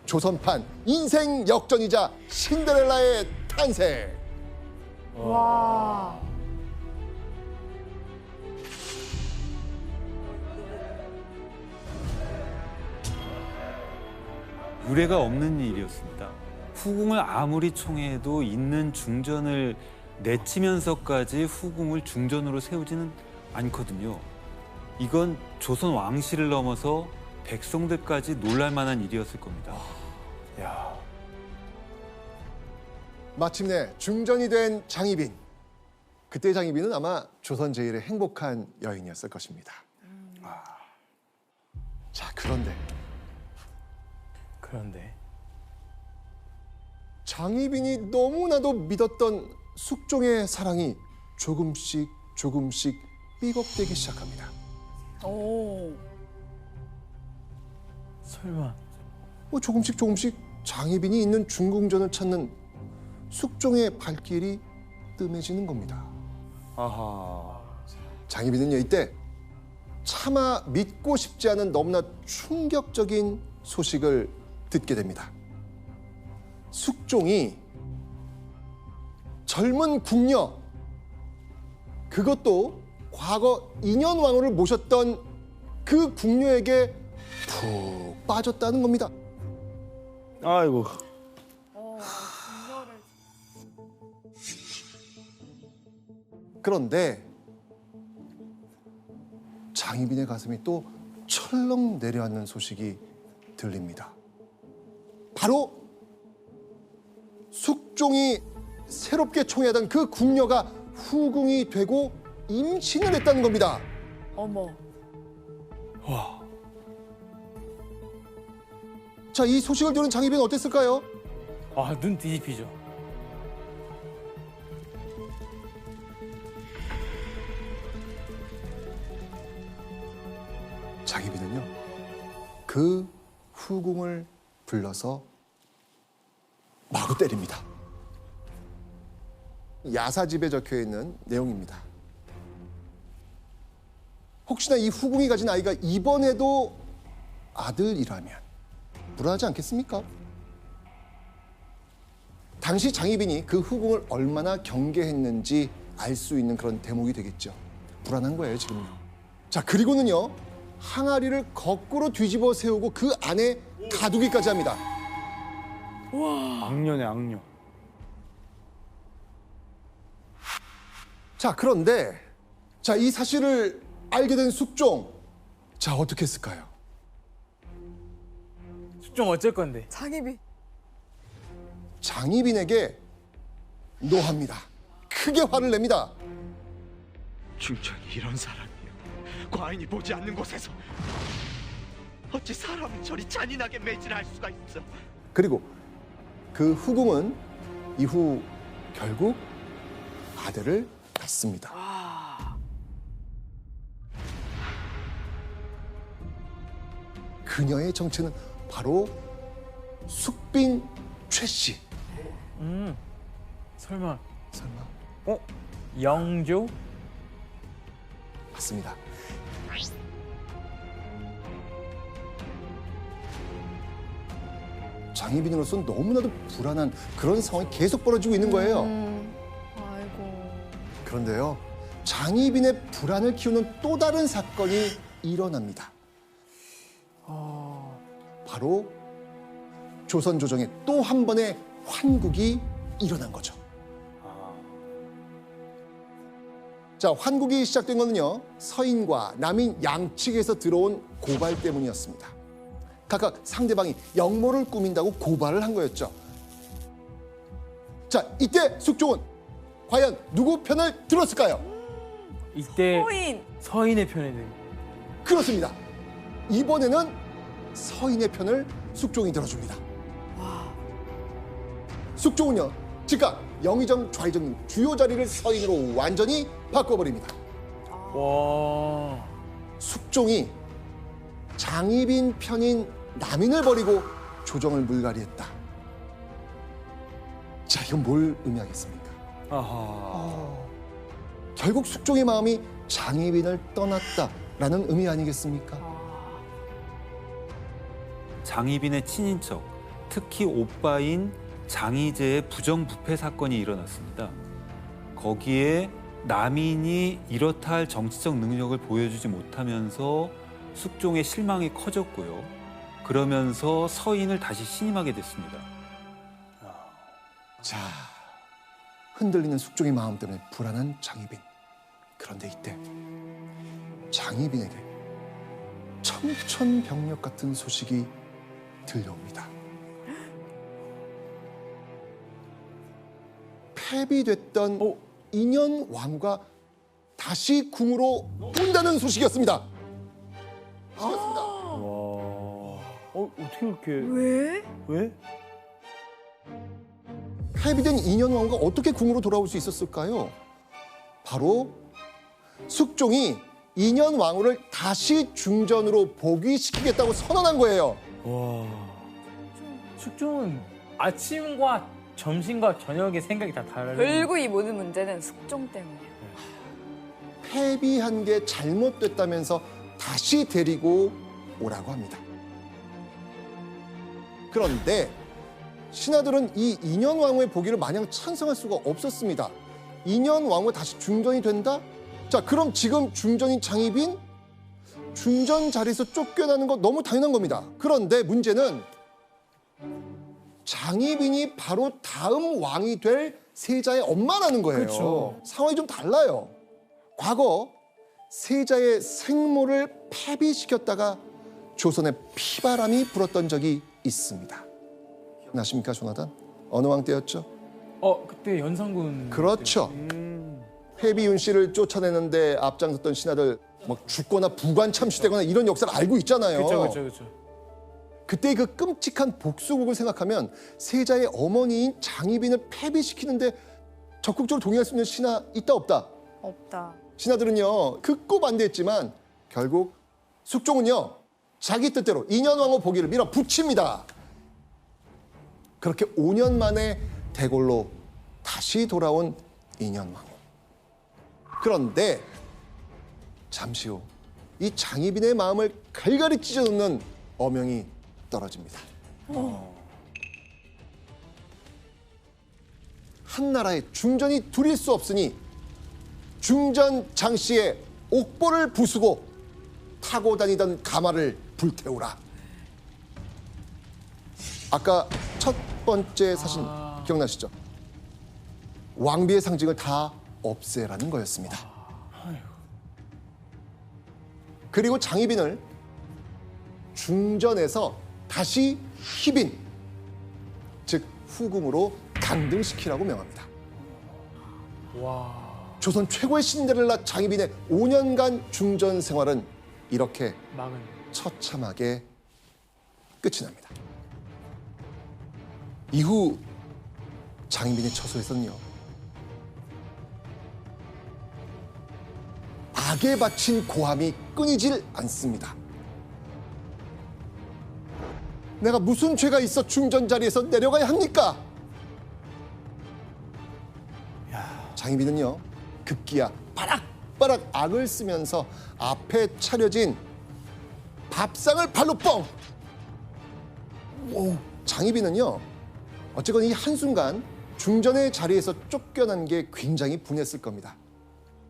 조선판 인생 역전이자 신데렐라의 탄생. 와. 유례가 없는 일이었습니다. 후궁을 아무리 총애해도 있는 중전을 내치면서까지 후궁을 중전으로 세우지는 않거든요. 이건 조선 왕실을 넘어서 백성들까지 놀랄 만한 일이었을 겁니다. 야. 마침내 중전이 된 장희빈. 그때 장희빈은 아마 조선 제일의 행복한 여인이었을 것입니다. 자, 그런데 장희빈이 너무나도 믿었던 숙종의 사랑이 조금씩 삐걱대기 시작합니다. 오. 설마. 조금씩 장희빈이 있는 중궁전을 찾는 숙종의 발길이 뜸해지는 겁니다. 아하. 장희빈은요, 이때 차마 믿고 싶지 않은 너무나 충격적인 소식을 듣게 됩니다. 숙종이 젊은 궁녀, 그것도 과거 인현왕후를 모셨던 그 궁녀에게 푹 빠졌다는 겁니다. 아이고. 그런데 장희빈의 가슴이 또 철렁 내려앉는 소식이 들립니다. 바로 숙종이 새롭게 총애하던 그 궁녀가 후궁이 되고 임신을 했다는 겁니다. 어머. 와. 자, 이 소식을 들은 장희빈은 어땠을까요? 아, 눈 뒤집히죠. 장희빈은요, 그 후궁을 불러서 마구 때립니다. 야사집에 적혀있는 내용입니다. 혹시나 이 후궁이 가진 아이가 이번에도 아들이라면 불안하지 않겠습니까? 당시 장희빈이 그 후궁을 얼마나 경계했는지 알 수 있는 그런 대목이 되겠죠. 불안한 거예요, 지금요. 자, 그리고는요, 항아리를 거꾸로 뒤집어 세우고 그 안에 가두기까지 합니다. 악녀네, 악녀. 자, 그런데 자, 이 사실을 알게 된 숙종, 자, 어떻게 했을까요? 숙종 어쩔 건데? 장희빈. 장희빈에게 노합니다. 크게 화를 냅니다. 중전이 이런 사람이요, 과인이 보지 않는 곳에서 어찌 사람을 저리 잔인하게 매질할 수가 있어. 그리고 그 후궁은 이후 결국 아들을 낳습니다. 그녀의 정체는 바로 숙빈 최씨. 설마. 설마? 영조? 맞습니다. 장희빈으로서는 너무나도 불안한 그런 상황이 계속 벌어지고 있는 거예요. 아이고. 그런데요, 장희빈의 불안을 키우는 또 다른 사건이 일어납니다. 바로 조선 조정의 또 한 번의 환국이 일어난 거죠. 자, 환국이 시작된 거는요, 서인과 남인 양측에서 들어온 고발 때문이었습니다. 각각 상대방이 역모를 꾸민다고 고발을 한 거였죠. 자, 이때 숙종은 과연 누구 편을 들었을까요? 이때 코인. 서인의 편에 든. 그렇습니다. 이번에는 서인의 편을 숙종이 들어줍니다. 숙종은요, 즉각 영의정, 좌의정 주요 자리를 서인으로 완전히 바꿔버립니다. 와. 숙종이 장희빈 편인 남인을 버리고 조정을 물갈이했다. 자, 이건 뭘 의미하겠습니까? 아하. 결국 숙종의 마음이 장희빈을 떠났다라는 의미 아니겠습니까? 장희빈의 친인척 특히 오빠인 장희재의 부정부패 사건이 일어났습니다. 거기에 남인이 이렇다 할 정치적 능력을 보여주지 못하면서 숙종의 실망이 커졌고요. 그러면서 서인을 다시 신임하게 됐습니다. 자, 흔들리는 숙종의 마음 때문에 불안한 장희빈. 그런데 이때 장희빈에게 청천벽력 같은 소식이 들려옵니다. 폐비됐던 인현 왕과 다시 궁으로 온다는 소식이었습니다. 어떻게 그렇게 왜? 왜? 폐비된 인현 왕과 어떻게 궁으로 돌아올 수 있었을까요? 바로 숙종이 인현 왕후를 다시 중전으로 복위시키겠다고 선언한 거예요. 와. 숙종은 아침과 점심과 저녁의 생각이 다 다르네. 결국 이 모든 문제는 숙종 때문이야. 폐비한 게 잘못됐다면서 다시 데리고 오라고 합니다. 그런데 신하들은 이 인현 왕후의 복위를 마냥 찬성할 수가 없었습니다. 인현 왕후 다시 중전이 된다? 자, 그럼 지금 중전인 장희빈? 중전 자리에서 쫓겨나는 거 너무 당연한 겁니다. 그런데 문제는 장희빈이 바로 다음 왕이 될 세자의 엄마라는 거예요. 그렇죠. 상황이 좀 달라요. 과거 세자의 생모를 폐비시켰다가 조선에 피바람이 불었던 적이 있습니다. 기억나십니까, 조나단? 어느 왕 때였죠? 그때 연산군. 그렇죠. 폐비윤 씨를 쫓아내는데 앞장섰던 신하들 막 죽거나 부관 참시되거나 이런 역사를 알고 있잖아요. 그렇죠. 그때 그 끔찍한 복수국을 생각하면 세자의 어머니인 장희빈을 폐비시키는데 적극적으로 동의할 수 있는 신하 있다 없다? 없다. 신하들은요 극구 반대했지만 결국 숙종은요 자기 뜻대로 인현왕후 복위를 밀어붙입니다. 그렇게 5년 만에 대궐로 다시 돌아온 인현왕후. 그런데 잠시 후 이 장희빈의 마음을 갈갈이 찢어놓는 어명이 떨어집니다. 한 나라의 중전이 둘일 수 없으니 중전 장 씨의 옥보를 부수고 타고 다니던 가마를 불태우라. 아까 첫 번째 사진 기억나시죠? 왕비의 상징을 다 없애라는 거였습니다. 그리고 장희빈을 중전에서 다시 희빈, 즉 후궁으로 강등시키라고 명합니다. 와. 조선 최고의 신데렐라 장희빈의 5년간 중전 생활은 이렇게 막은. 처참하게 끝이 납니다. 이후 장희빈의 처소에서는요. 악에 바친 고함이 끊이질 않습니다. 내가 무슨 죄가 있어 중전 자리에서 내려가야 합니까? 장희빈은요 급기야 바락바락 악을 쓰면서 앞에 차려진 밥상을 발로 뻥! 장희빈은요 어쨌건 이 한순간 중전의 자리에서 쫓겨난 게 굉장히 분했을 겁니다.